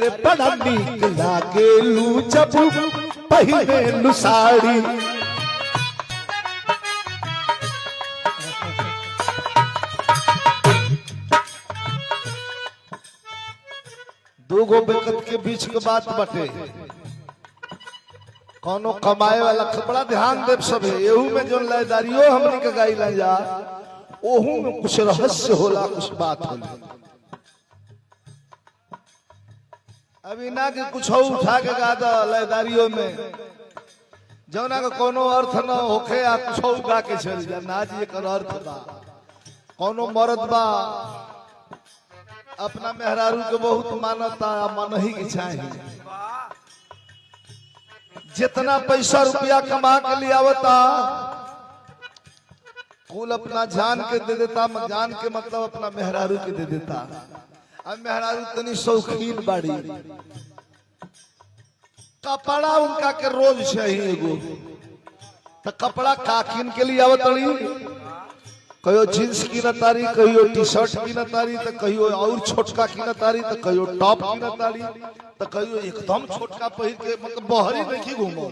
अरे बड़ा नीक लागेलू जब पहिनेलू साड़ी। दूगो बेकत के बीच के बात बटे, कौनो कमाए वाला बड़ा ध्यान देव सब है। एहू में जो लयदारियों हमने के गाई ला जा, ओहू में कुछ रहस्य होला, कुछ बात होला। अभी ना कि कुछ उठा के गा दो लयदारियों में, जौना का कोनो अर्थ न होखे आ कुछ गा के चल जा। ना जी एकर अर्थ बा। कोनो मर्द बा अपना मेहरारू के बहुत मानता, मन ही के चाहिए। जितना पैसा रुपया कमा के लिए आवता कुल अपना जान के दे देता। जान के मतलब अपना मेहरारू के दे देता। अब मेहरारू तनी शौकीन बाड़ी, कपड़ा उनका के रोज चाहिए एगो। तो कपड़ा काकिन के लिए आवतड़ी, कहियो जींस की नतारी, कहियो टी शर्ट की नतारी, तो कहियो और छोटका की नतारी, तो कहियो टॉप की नतारी, तो कहियो एकदम छोटका पहिर के, मतलब बहरी नहीं घूमो,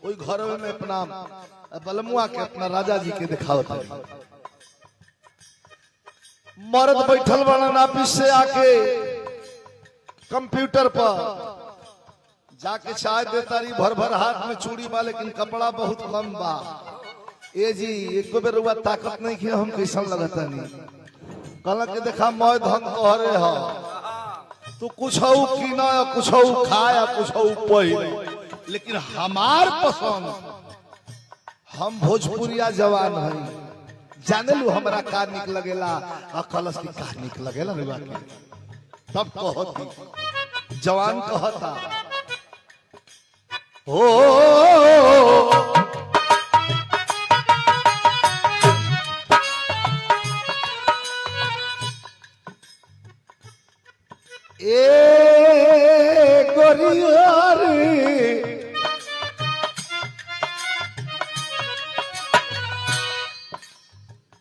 वही घर में अपना बलमुआ के अपना राजा जी के दिखावत है। मर्द बैठल बना ऑफिस से आके कंप्यूटर पर जाके चाय देता रही, भर भर हाथ में चूड़ी बा, लेकिन कपड़ा बहुत कम बा। ए जी एक बेर रुआ ताकत नहीं कि हम कैसा लगता नहीं। कहला के देखा मैं धन तोहरे हो, तू कुछ की ना कुछ खाया कुछ पहिरे, लेकिन हमार पसंद, हम भोजपुरिया जवान है। जाने लू हमरा का निक लगेला, कलश की का निक लगेला रे बाकी तब कहती जवान कहता हो। ए गोरिया रे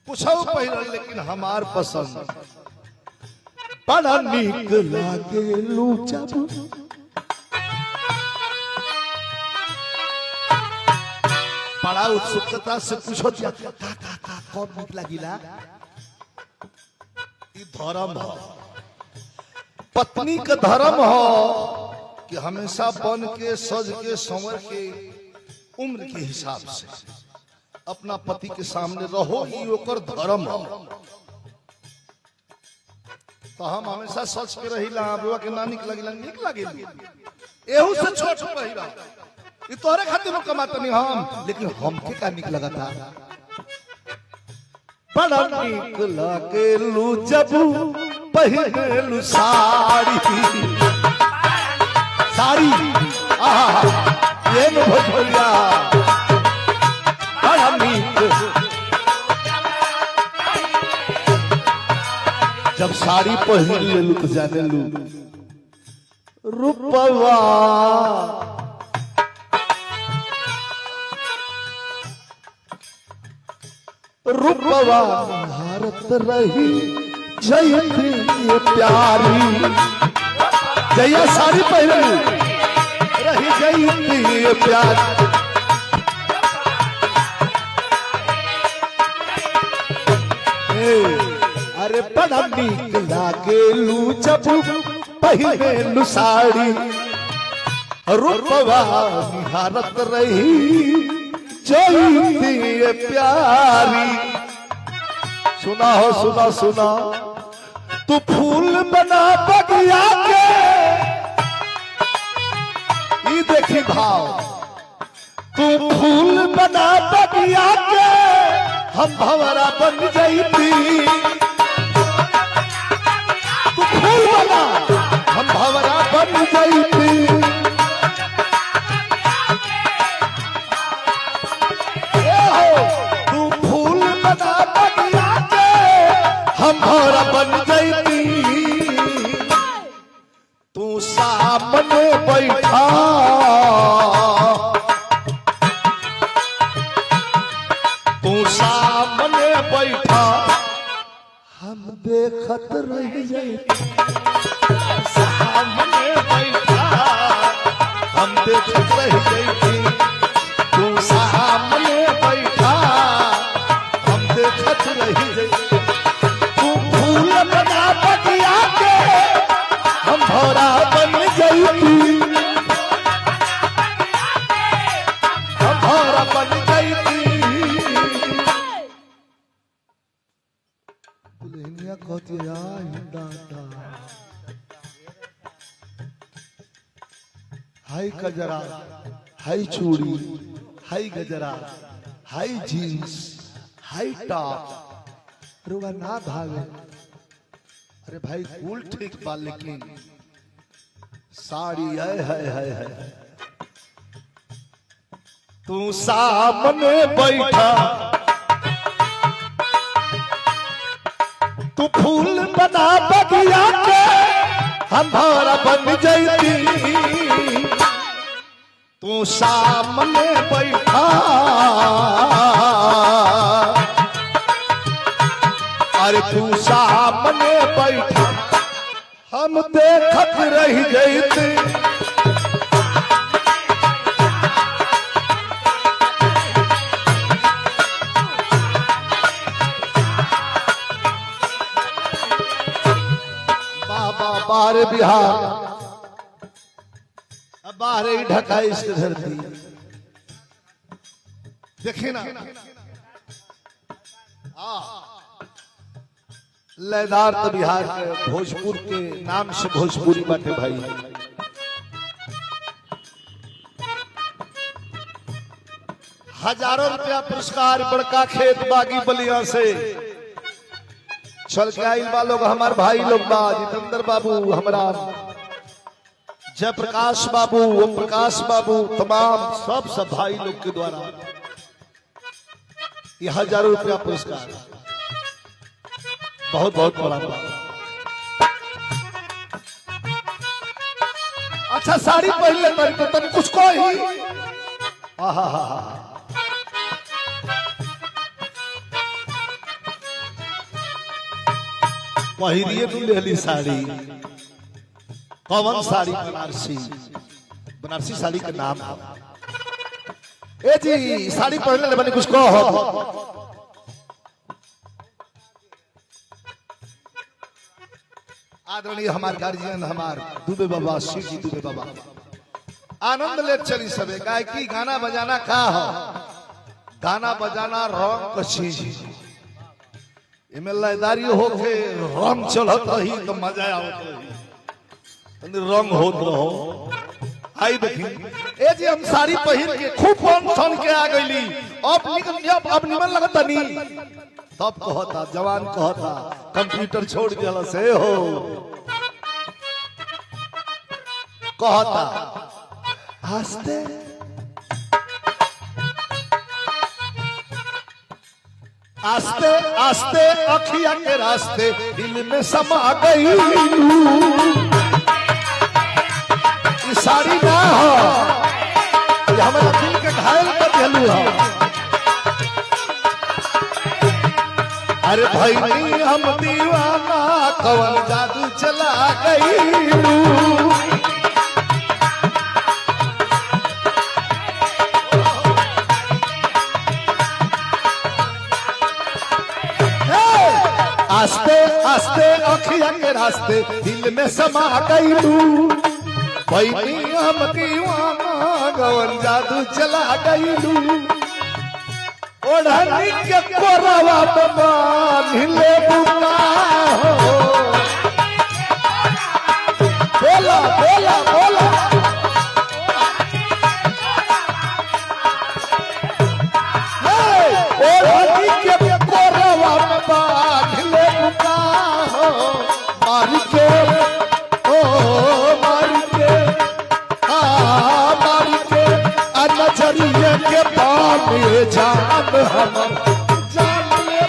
कुछ पहिरल, लेकिन हमार पसंद बड़ा नीक लागेलू जब बड़ा उत्सुकता से पूछो का कौन नीक लागिला। ई धर्म हो, पत्नी का धर्म हो कि हमेशा बन के सज के संवर के उम्र के हिसाब से अपना पति के सामने रहो, ये ओकर धर्म हो। तो हम हमेशा सच के रहिला, बुआ के ना निक लगिला, निक लगिला एहू से छोट पहिरा, ये तोरे खातिर में कमाता नहीं हम, लेकिन हमके का निक लगता। बड़ा निक लागेलू जब पहिनेलू साड़ी। साड़ी आहा ये नो भोजपुरिया बड़ा नीक। जब साड़ी पहिन लेलू तो जाने लू रूपवा रूपवा भारत रही जयती प्यारी। जया साड़ी पहन रही जयती प्यारी। अरे बड़ा नीक लागेलू जब पहिनेलू साड़ी। रूपवा भारत रही जयती प्यारी। सुना हो सुना सुना, तू फूल बना बगिया के, ये देखी भाव, तू फूल बना बगिया के, हम भंवरा बन जैती। तू फूल बना हम भंवरा बन जैती। तू फूल बना बगिया के, हम भंवरा बन जैती। तू सामने बैठा हम देखत रह जाए सामने बैठा, हम देखत रह जाए तू सामने बैठा, हम देखत रह जाए तू फूल बना बगिया के हम भौरा बन जाई, हम भौरा बन जाई। दुल्हनिया कहती है हाय गजरा, हाय चूड़ी, हाय गजरा, हाय जीन्स, हाय टॉप, रुआ ना भागे। अरे भाई कूल ठीक बा लेकिन साड़ी है तू सामने बैठा, तू फूल बना बगिया के हम भौरा बन जाती, तू सामने बैठा, अरे तू सामने बैठा, हम देखत रह जाते। बाबा बाहर बिहार, अब बाहर ही ढका इसकी धरती, देखिए ना लयदार तो बिहार के भोजपुर के नाम से भोजपुरी बाटे भाई। हजारों रुपया पुरस्कार बड़का खेत बागी बलिया से चल के आइल बा लोग, हमार भाई लोग बा, जितेंद्र बाबू, हमारा जयप्रकाश बाबू, ओम प्रकाश बाबू, तमाम सब भाई लोग के द्वारा ये हजारों रुपया पुरस्कार बहुत बहुत बड़ा बात। अच्छा साड़ी पहले तन कुछ को ही पहिरिए तू लेली साड़ी, कौन साड़ी? बनारसी, बनारसी साड़ी का नाम है। ए जी साड़ी पहनले बने कुछ को हो। आदरणीय हमारे गार्जियन हमार दुबे बाबा, शिव जी दुबे बाबा, आनंद ले चली सबे। गायकी गाना बजाना का हो, गाना बजाना रंग का चीज, इमे लयदारी होके रंग चलत रही तो मजा आवत रही, रंग होत रहो। आई देखी ए जी हम साड़ी पहिर के खूब सन के आ गईली, अब निमन लगता नी, तब कहता जवान कहता कंप्यूटर छोड़ दिया से हो, कहता आस्ते आस्ते आस्ते अखिया के रास्ते दिल में समा गई, साड़ी ना हो ये हमारे दिल के घायल कर दिलू हो। अरे भाई हम दीवाना कौन जादू चला गई, आस्ते आस्ते अखिया के रास्ते दिल में समा गई, भाई हम दीवाना गवन जादू चला गईलू, ओढ़नी के कोरवा बाबा हिले बुका हो। बोला बोला बोला ओढ़नी के कोरवा बाबा हिले बुका हो, मार के ओ नजरिए के पानी जान हम जान ले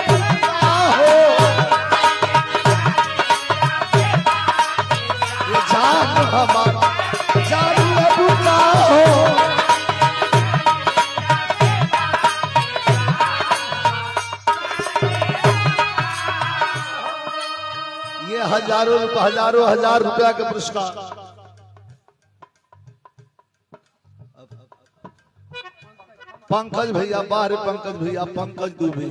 ये हजारों हजार रुपया के पुरस्कार। पंकज भैया, बाहर पंकज भैया, पंकज दुबे